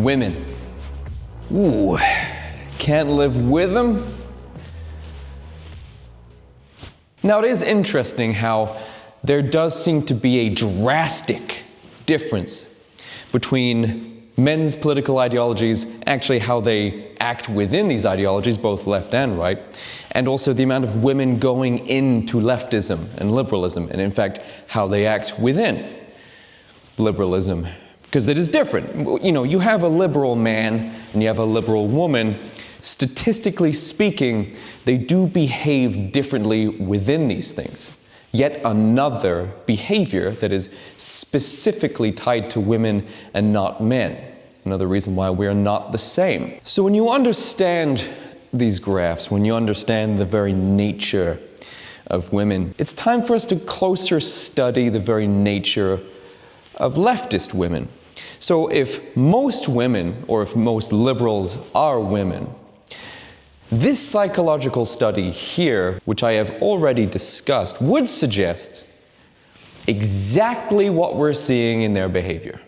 Women. Ooh, can't live with them? Now it is interesting how there does seem to be a drastic difference between men's political ideologies, actually how they act within these ideologies, both left and right, and also the amount of women going into leftism and liberalism, and in fact, how they act within liberalism. Because it is different. You know, you have a liberal man and you have a liberal woman. Statistically speaking, they do behave differently within these things. Yet another behavior that is specifically tied to women and not men. Another reason why we're not the same. So when you understand these graphs, when you understand the very nature of women, it's time for us to closer study the very nature of leftist women. So if most women, or if most liberals are women, this psychological study here, which I have already discussed, would suggest exactly what we're seeing in their behavior.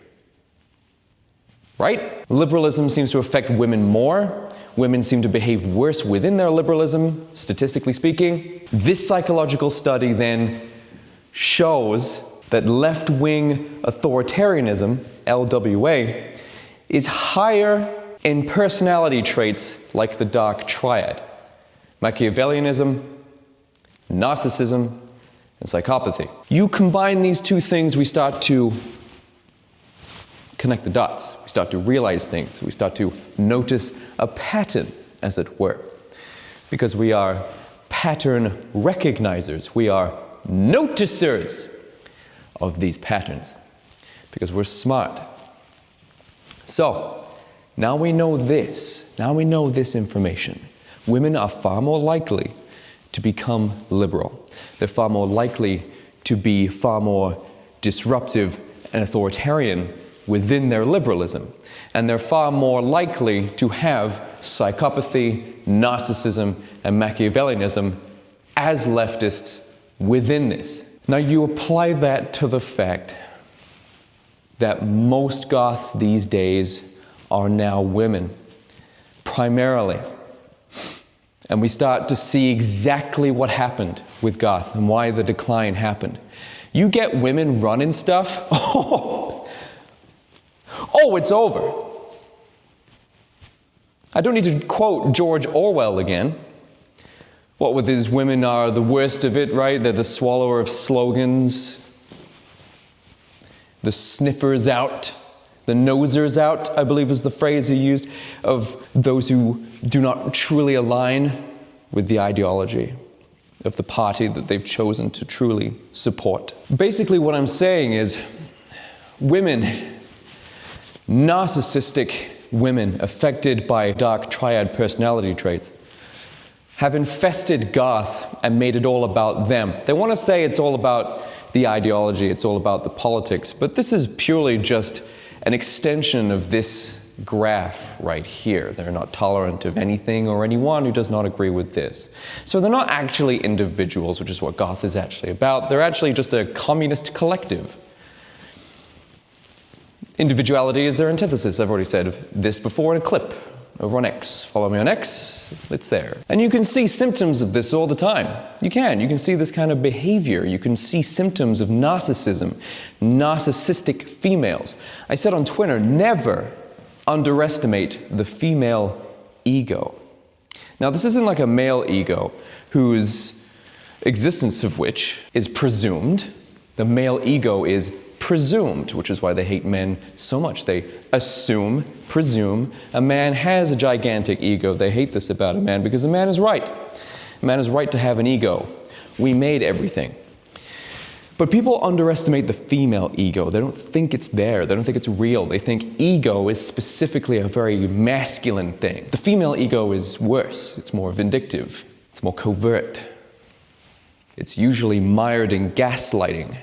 Right? Liberalism seems to affect women more. Women seem to behave worse within their liberalism, statistically speaking. This psychological study then shows that left-wing authoritarianism, LWA, is higher in personality traits like the dark triad: Machiavellianism, narcissism, and psychopathy. You combine these two things, we start to connect the dots. We start to realize things. We start to notice a pattern, as it were. Because we are pattern recognizers. We are noticers of these patterns. Because we're smart. So, now we know this. Now we know this information. Women are far more likely to become liberal. They're far more likely to be far more disruptive and authoritarian within their liberalism. And they're far more likely to have psychopathy, narcissism, and Machiavellianism as leftists within this. Now you apply that to the fact that most goths these days are now women, primarily. And we start to see exactly what happened with goth and why the decline happened. You get women running stuff, oh, it's over. I don't need to quote George Orwell again. What with his women are the worst of it, right? They're the swallower of slogans, the sniffers out, the nosers out, I believe was the phrase he used, of those who do not truly align with the ideology of the party that they've chosen to truly support. Basically what I'm saying is, women, narcissistic women affected by dark triad personality traits, have infested goth and made it all about them. They want to say it's all about the ideology, it's all about the politics, but this is purely just an extension of this graph right here. They're not tolerant of anything or anyone who does not agree with this. So they're not actually individuals, which is what goth is actually about. They're actually just a communist collective. Individuality is their antithesis. I've already said this before in a clip over on X. Follow me on X, it's there. And you can see symptoms of this all the time. You can see this kind of behavior. You can see symptoms of narcissism, narcissistic females. I said on Twitter, never underestimate the female ego. Now this isn't like a male ego whose existence of which is presumed. The male ego is presumed, which is why they hate men so much. They assume, presume, a man has a gigantic ego. They hate this about a man because a man is right. A man is right to have an ego. We made everything. But people underestimate the female ego. They don't think it's there. They don't think it's real. They think ego is specifically a very masculine thing. The female ego is worse. It's more vindictive. It's more covert. It's usually mired in gaslighting.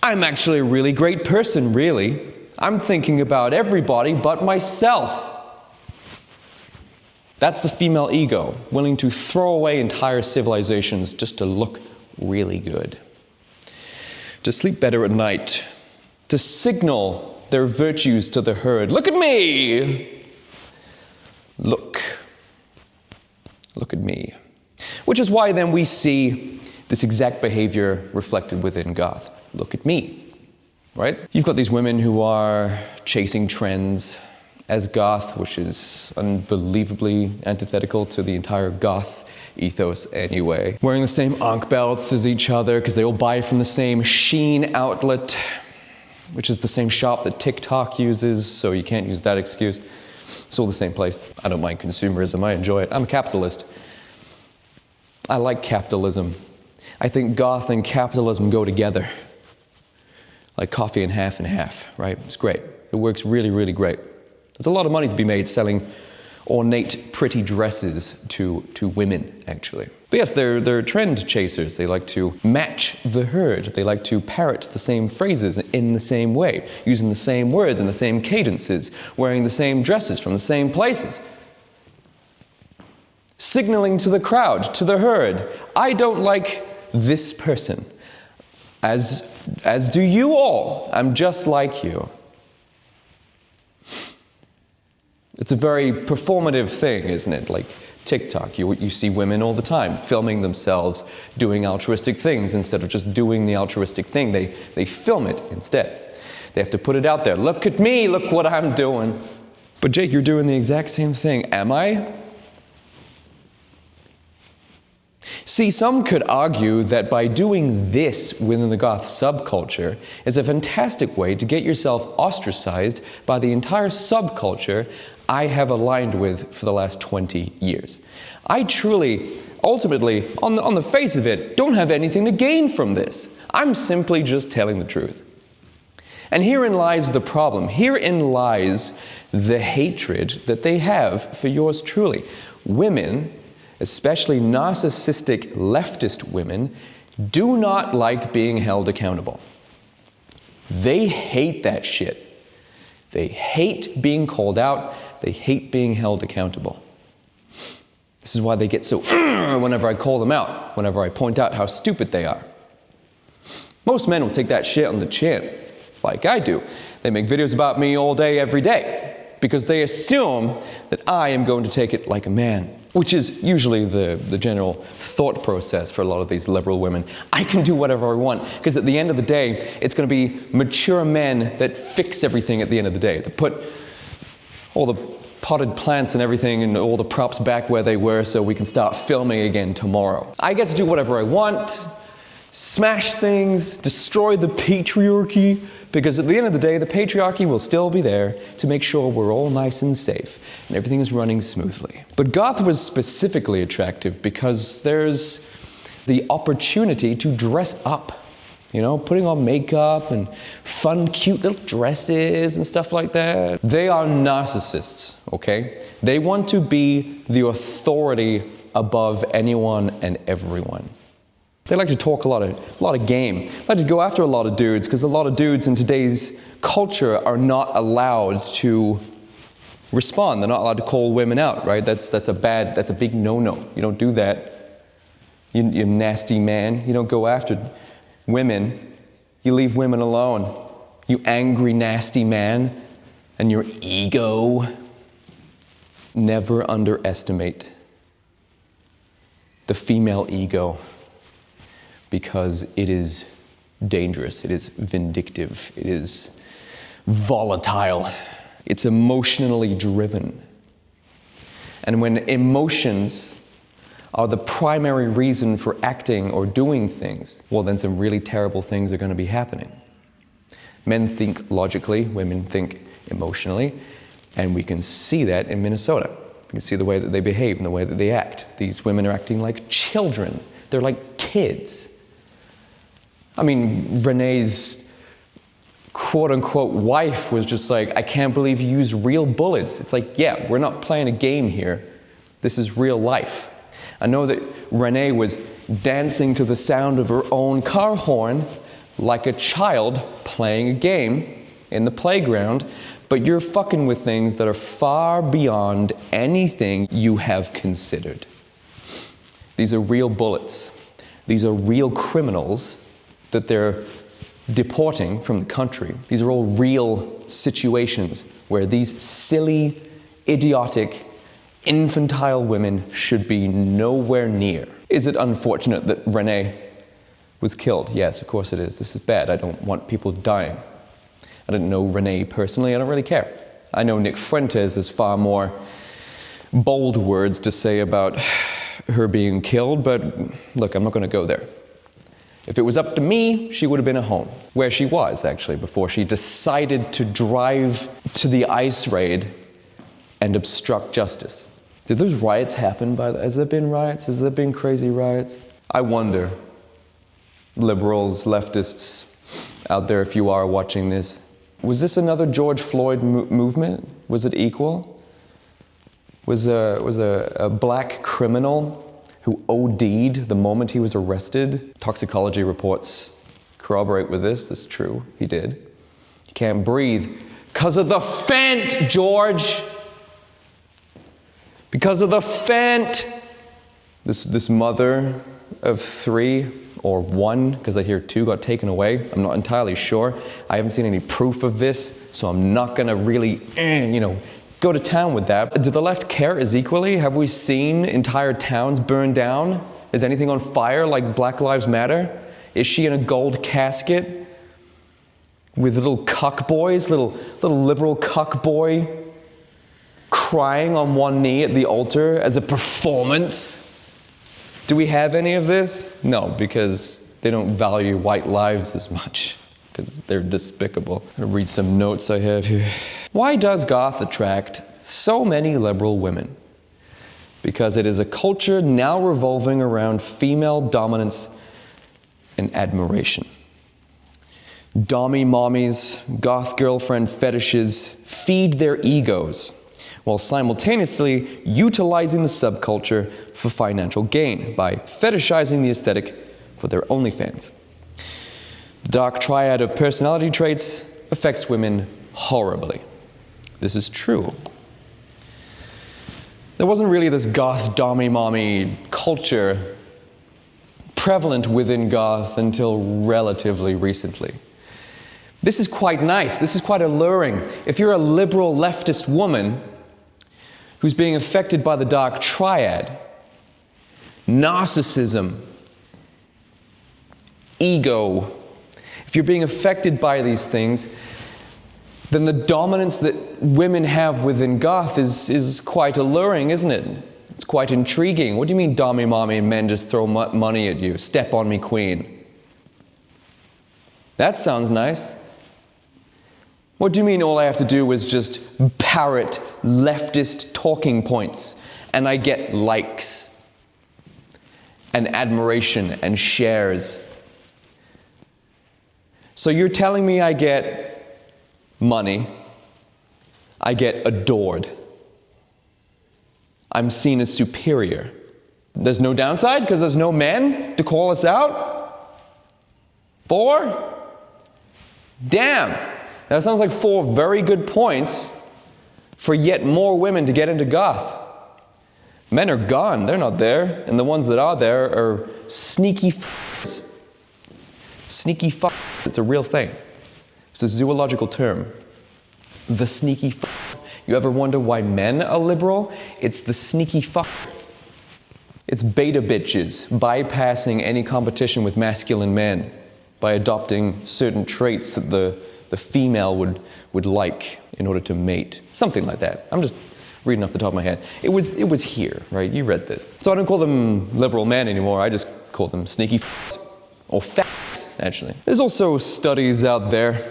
I'm actually a really great person, really. I'm thinking about everybody but myself. That's the female ego, willing to throw away entire civilizations just to look really good. To sleep better at night. To signal their virtues to the herd. Look at me! Look at me. Which is why then we see this exact behavior reflected within goth. Look at me, right? You've got these women who are chasing trends as goth, which is unbelievably antithetical to the entire goth ethos anyway. Wearing the same ankh belts as each other because they all buy from the same Shein outlet, which is the same shop that TikTok uses, so you can't use that excuse. It's all the same place. I don't mind consumerism, I enjoy it. I'm a capitalist. I like capitalism. I think goth and capitalism go together. Like coffee and half, right? It's great. It works really, really great. There's a lot of money to be made selling ornate, pretty dresses to women, actually. But yes, they're trend chasers. They like to match the herd. They like to parrot the same phrases in the same way, using the same words and the same cadences, wearing the same dresses from the same places. Signaling to the crowd, to the herd, I don't like this person. As do you all. I'm just like you. It's a very performative thing, isn't it? Like TikTok, you see women all the time filming themselves doing altruistic things instead of just doing the altruistic thing. They film it instead. They have to put it out there. Look at me, look what I'm doing. But Jake, you're doing the exact same thing. Am I? See, some could argue that by doing this within the goth subculture is a fantastic way to get yourself ostracized by the entire subculture I have aligned with for the last 20 years. I truly, ultimately, on the face of it, don't have anything to gain from this. I'm simply just telling the truth. And herein lies the problem. Herein lies the hatred that they have for yours truly. Women, especially narcissistic leftist women, do not like being held accountable. They hate that shit. They hate being called out. They hate being held accountable. This is why they get so whenever I call them out, whenever I point out how stupid they are. Most men will take that shit on the chin, like I do. They make videos about me all day, every day, because they assume that I am going to take it like a man. Which is usually the general thought process for a lot of these liberal women. I can do whatever I want, because at the end of the day, it's going to be mature men that fix everything at the end of the day. That put all the potted plants and everything and all the props back where they were so we can start filming again tomorrow. I get to do whatever I want, smash things, destroy the patriarchy, because at the end of the day, the patriarchy will still be there to make sure we're all nice and safe and everything is running smoothly. But goth was specifically attractive because there's the opportunity to dress up. You know, putting on makeup and fun, cute little dresses and stuff like that. They are narcissists, okay? They want to be the authority above anyone and everyone. They like to talk a lot of game. They like to go after a lot of dudes because a lot of dudes in today's culture are not allowed to respond. They're not allowed to call women out, right? That's a big no-no. You don't do that. You nasty man. You don't go after women. You leave women alone. You angry, nasty man. And your ego. Never underestimate the female ego, because it is dangerous, it is vindictive, it is volatile, it's emotionally driven. And when emotions are the primary reason for acting or doing things, well, then some really terrible things are going to be happening. Men think logically, women think emotionally, and we can see that in Minnesota. We can see the way that they behave and the way that they act. These women are acting like children. They're like kids. I mean, Renee's quote-unquote wife was just like, I can't believe you use real bullets. It's like, yeah, we're not playing a game here. This is real life. I know that Renee was dancing to the sound of her own car horn like a child playing a game in the playground, but you're fucking with things that are far beyond anything you have considered. These are real bullets. These are real criminals that they're deporting from the country. These are all real situations where these silly, idiotic, infantile women should be nowhere near. Is it unfortunate that Renee was killed? Yes, of course it is. This is bad. I don't want people dying. I didn't know Renee personally. I don't really care. I know Nick Fuentes has far more bold words to say about her being killed, but look, I'm not going to go there. If it was up to me, she would have been at home, where she was actually before she decided to drive to the ICE raid and obstruct justice. Did those riots happen? Has there been riots? Has there been crazy riots? I wonder, liberals, leftists out there, if you are watching this, was this another George Floyd movement? Was it equal? Was a black criminal who OD'd the moment he was arrested? Toxicology reports corroborate with this. It's true, he did. He can't breathe because of the fent, George. Because of the fent. This mother of 3 or 1, because I hear 2 got taken away. I'm not entirely sure. I haven't seen any proof of this, so I'm not gonna really, go to town with that. Do the left care as equally? Have we seen entire towns burn down? Is anything on fire like Black Lives Matter? Is she in a gold casket with little cuck boys, little liberal cuck boy crying on one knee at the altar as a performance? Do we have any of this? No, because they don't value white lives as much, because they're despicable. I'm gonna read some notes I have here. Why does goth attract so many liberal women? Because it is a culture now revolving around female dominance and admiration. Dommy mommies, goth girlfriend fetishes feed their egos, while simultaneously utilizing the subculture for financial gain by fetishizing the aesthetic for their OnlyFans. The dark triad of personality traits affects women horribly. This is true. There wasn't really this goth dommy mommy culture prevalent within goth until relatively recently. This is quite nice. This is quite alluring. If you're a liberal leftist woman who's being affected by the dark triad, narcissism, ego, if you're being affected by these things, then the dominance that women have within goth is quite alluring, isn't it? It's quite intriguing. What do you mean, dommy mommy, and men just throw money at you? Step on me, queen. That sounds nice. What do you mean all I have to do is just parrot leftist talking points and I get likes and admiration and shares? So you're telling me I get money, I get adored, I'm seen as superior. There's no downside because there's no men to call us out? 4? Damn! That sounds like 4 very good points for yet more women to get into goth. Men are gone, they're not there, and the ones that are there are sneaky f***s. Sneaky f***s, it's a real thing. It's a zoological term. The sneaky f***. You ever wonder why men are liberal? It's the sneaky f***. It's beta bitches bypassing any competition with masculine men by adopting certain traits that the female would like in order to mate. Something like that. I'm just reading off the top of my head. It was here, right? You read this. So I don't call them liberal men anymore. I just call them sneaky f***s. Or f***s, actually. There's also studies out there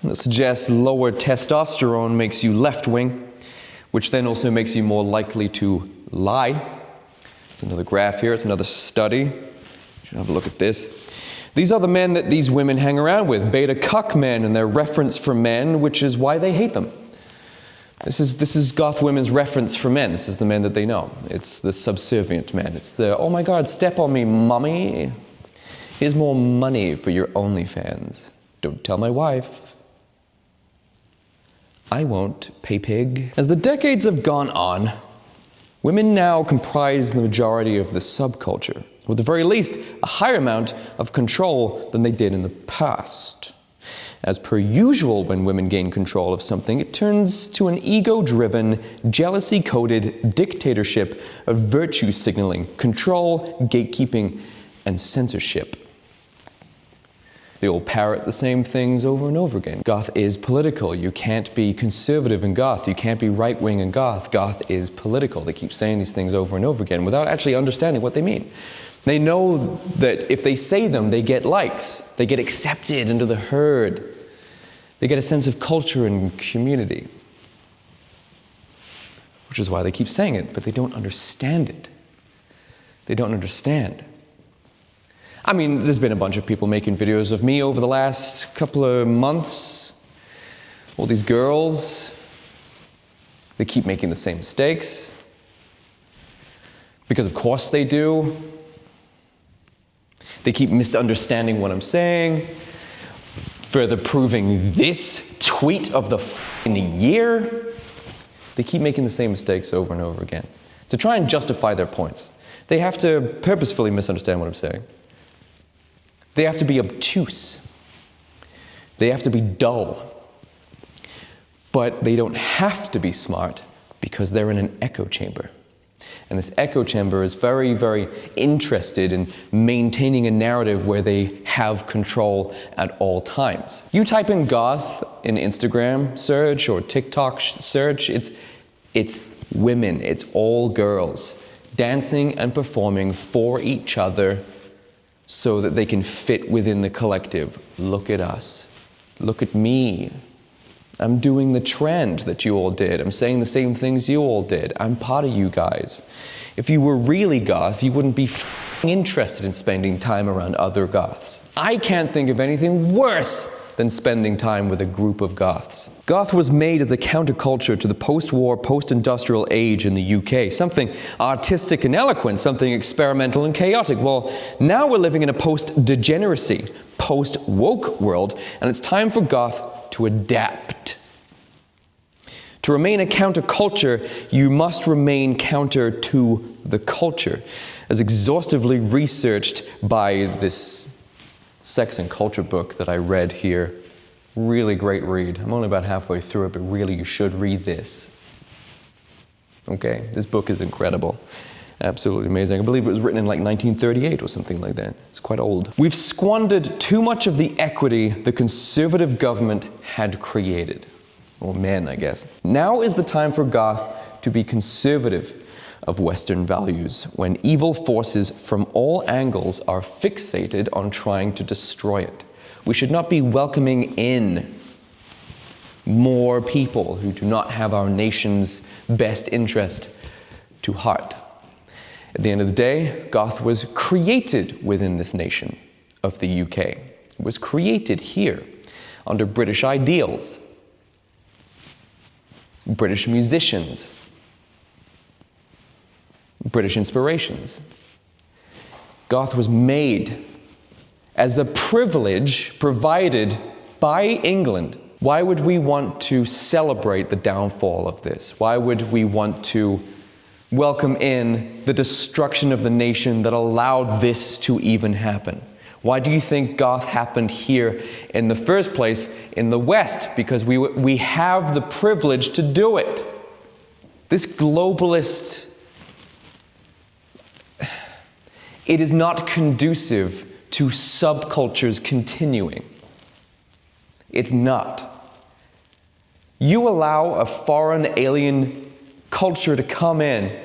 that suggest lower testosterone makes you left-wing, which then also makes you more likely to lie. There's another graph here. It's another study. You should have a look at this. These are the men that these women hang around with, beta cuck men, and their reference for men, which is why they hate them. This is goth women's reference for men. This is the men that they know. It's the subservient men. It's the, oh my God, step on me, mommy. Here's more money for your OnlyFans. Don't tell my wife. I won't, pay pig. As the decades have gone on, women now comprise the majority of the subculture, or at the very least, a higher amount of control than they did in the past. As per usual when women gain control of something, it turns to an ego-driven, jealousy-coded dictatorship of virtue signaling, control, gatekeeping, and censorship. They all parrot the same things over and over again. Goth is political. You can't be conservative in goth. You can't be right-wing in goth. Goth is political. They keep saying these things over and over again without actually understanding what they mean. They know that if they say them, they get likes. They get accepted into the herd. They get a sense of culture and community. Which is why they keep saying it, but they don't understand it. They don't understand. I mean, there's been a bunch of people making videos of me over the last couple of months. All these girls, they keep making the same mistakes. Because of course they do. They keep misunderstanding what I'm saying. Further proving this tweet of the f***ing year. They keep making the same mistakes over and over again. To try and justify their points, they have to purposefully misunderstand what I'm saying. They have to be obtuse. They have to be dull. But they don't have to be smart because they're in an echo chamber. And this echo chamber is very, very interested in maintaining a narrative where they have control at all times. You type in goth in Instagram search or TikTok search, it's women, it's all girls dancing and performing for each other so that they can fit within the collective. Look at us. Look at me. I'm doing the trend that you all did. I'm saying the same things you all did. I'm part of you guys. If you were really goth, you wouldn't be interested in spending time around other goths. I can't think of anything worse than spending time with a group of goths. Goth was made as a counterculture to the post-war, post-industrial age in the UK. Something artistic and eloquent, something experimental and chaotic. Well, now we're living in a post-degeneracy, post-woke world, and it's time for goth to adapt. To remain a counterculture, you must remain counter to the culture, as exhaustively researched by this sex and culture book that I read here. Really great read. I'm only about halfway through it, but really you should read this. Okay, this book is incredible. Absolutely amazing. I believe it was written in like 1938 or something like that. It's quite old. We've squandered too much of the equity the conservative government had created. Or men, I guess. Now is the time for goth to be conservative of Western values, when evil forces from all angles are fixated on trying to destroy it. We should not be welcoming in more people who do not have our nation's best interest to heart. At the end of the day, goth was created within this nation of the UK. It was created here under British ideals, British musicians, British inspirations. Goth was made as a privilege provided by England. Why would we want to celebrate the downfall of this? Why would we want to welcome in the destruction of the nation that allowed this to even happen? Why do you think goth happened here in the first place in the West? Because we have the privilege to do it. This globalist, it is not conducive to subcultures continuing. It's not. You allow a foreign alien culture to come in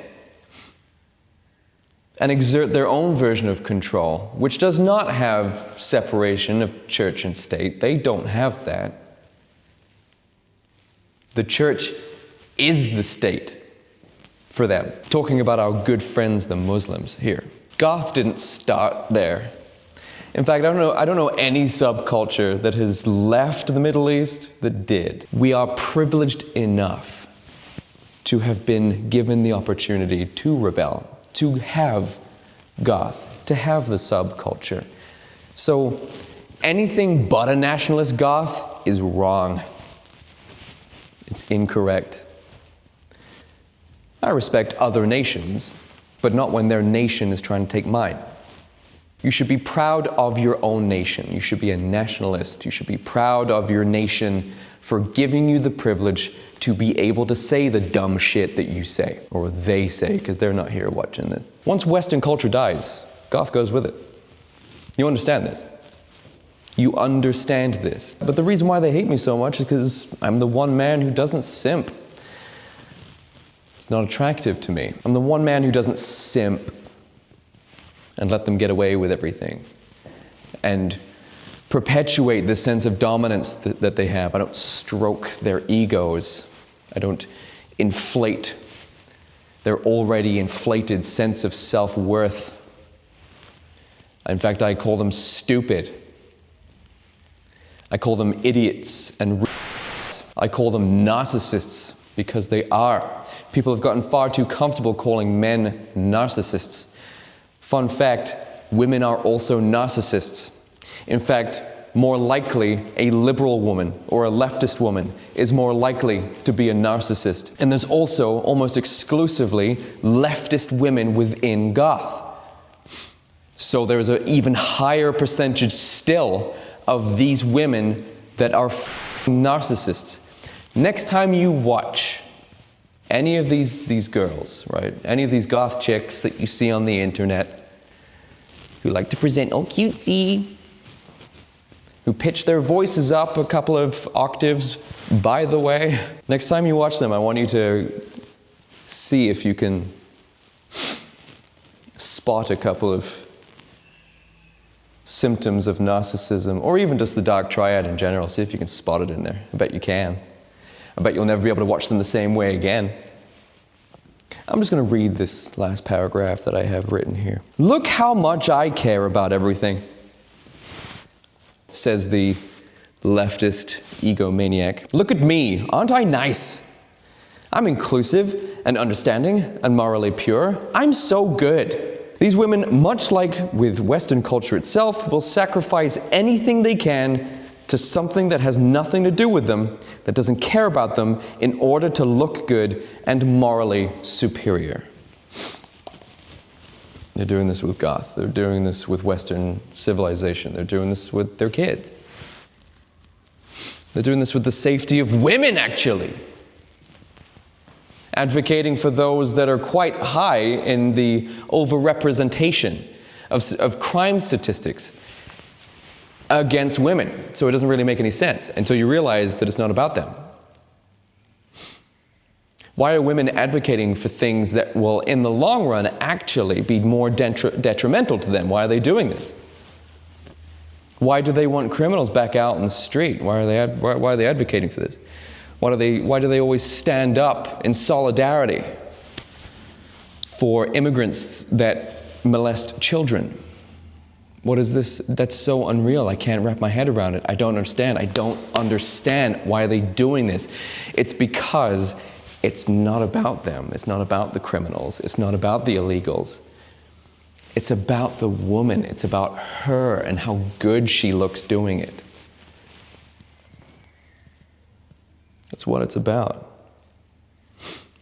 and exert their own version of control, which does not have separation of church and state. They don't have that. The church is the state for them. Talking about our good friends, the Muslims here. Goth didn't start there. In fact, I don't know any subculture that has left the Middle East that did. We are privileged enough to have been given the opportunity to rebel, to have goth, to have the subculture. So anything but a nationalist goth is wrong. It's incorrect. I respect other nations, but not when their nation is trying to take mine. You should be proud of your own nation. You should be a nationalist. You should be proud of your nation for giving you the privilege to be able to say the dumb shit that you say, or they say, because they're not here watching this. Once Western culture dies, goth goes with it. You understand this? You understand this. But the reason why they hate me so much is because I'm the one man who doesn't simp. It's not attractive to me. I'm the one man who doesn't simp and let them get away with everything and perpetuate the sense of dominance that they have. I don't stroke their egos. I don't inflate their already inflated sense of self-worth. In fact, I call them stupid. I call them idiots and I call them narcissists because they are. People have gotten far too comfortable calling men narcissists. Fun fact, women are also narcissists. In fact, more likely a liberal woman or a leftist woman is more likely to be a narcissist. And there's also almost exclusively leftist women within goth. So there's an even higher percentage still of these women that are narcissists. Next time you watch any of these girls, right? Any of these goth chicks that you see on the internet who like to present all cutesy, who pitch their voices up a couple of octaves, by the way. Next time you watch them, I want you to see if you can spot a couple of symptoms of narcissism, or even just the dark triad in general. See if you can spot it in there. I bet you can. I bet you'll never be able to watch them the same way again. I'm just going to read this last paragraph that I have written here. Look how much I care about everything, says the leftist egomaniac. Look at me, aren't I nice? I'm inclusive and understanding and morally pure. I'm so good. These women, much like with Western culture itself, will sacrifice anything they can to something that has nothing to do with them, that doesn't care about them, in order to look good and morally superior. They're doing this with goth. They're doing this with Western civilization. They're doing this with their kids. They're doing this with the safety of women, actually. Advocating for those that are quite high in the overrepresentation of crime statistics against women. So it doesn't really make any sense until you realize that it's not about them. Why are women advocating for things that will, in the long run, actually be more detrimental to them? Why are they doing this? Why do they want criminals back out in the street? Why are they advocating for this? Why do they always stand up in solidarity for immigrants that molest children? What is this? That's so unreal. I can't wrap my head around it. I don't understand. I don't understand. Why are they doing this? It's because it's not about them. It's not about the criminals. It's not about the illegals. It's about the woman. It's about her and how good she looks doing it. That's what it's about.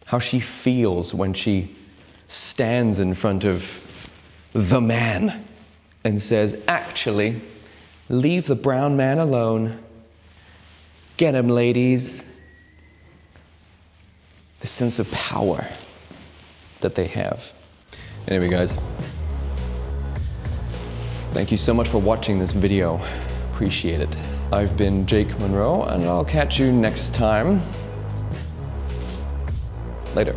How she feels when she stands in front of the man and says, actually, leave the brown man alone. Get him, ladies. The sense of power that they have. Anyway, guys, thank you so much for watching this video. Appreciate it. I've been Jake Monroe, and I'll catch you next time. Later.